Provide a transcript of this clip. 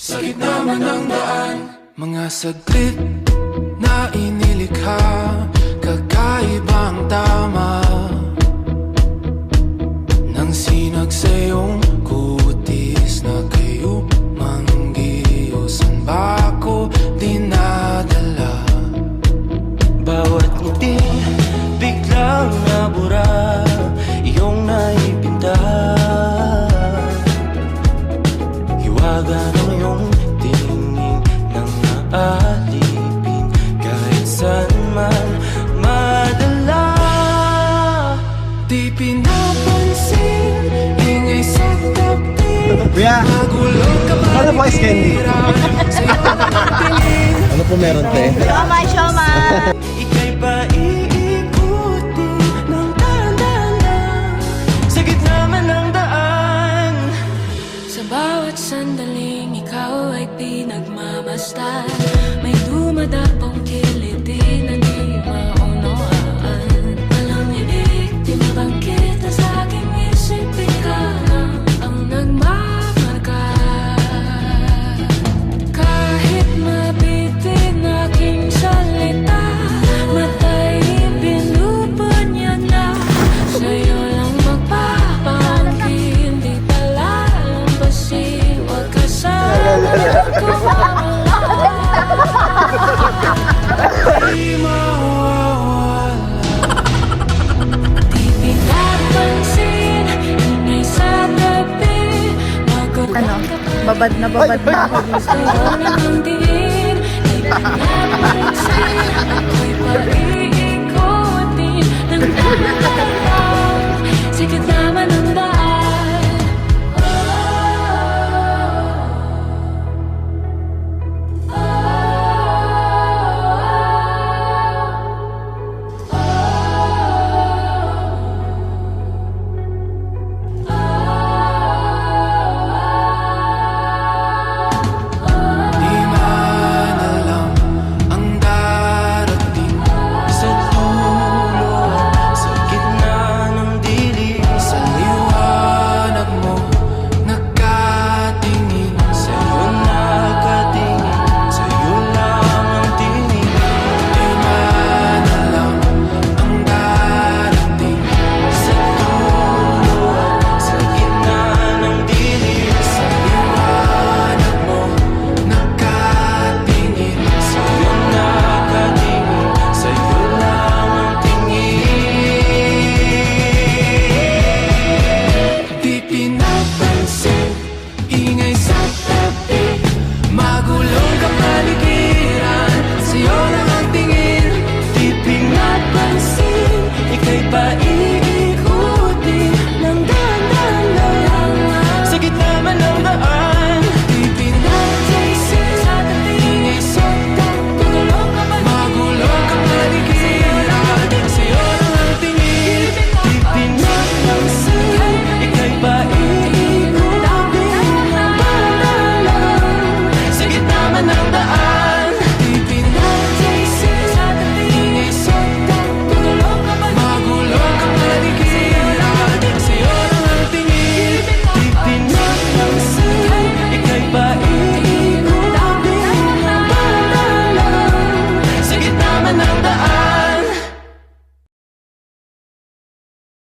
Sa gitna man ng daan, mga saglit na inilikha, kakaibang tama nang sinag sa iyong kutis na kayo manggiyosan ba ako dinadala? Bawat ngiti biglang nabura, iyong naipinta. Hiwaga ng iyong tingin nang naalipin, kahit saan man madala. Di pinapansin, ingay sa tabi, Kuya, magulong ka ba? ano po is candy? Ano po meron, te? Siomay, siomay! Ika'y paiikutin ng dahan-dahan sa gitna man ng daan. Sa bawat sandaling ikaw ay pinagmamasdan, may dumadapong kiliti na di maunawaan. Walang ibig, tinabang kita sa aking isip, ikaw ang nagmamarka. Kahit mabitin aking salita, matay binubod niya na. Sa'yo lang magpapangkin, di pala lampasin. Huwag ka sana kumawala. Di mawawala. Di pinapansin, ingay sa tabi, magulang ka pa. Babad na ako. Sa'yo lang ang tingin, di pinapansin, ako'y pag-iikutin ng dahan.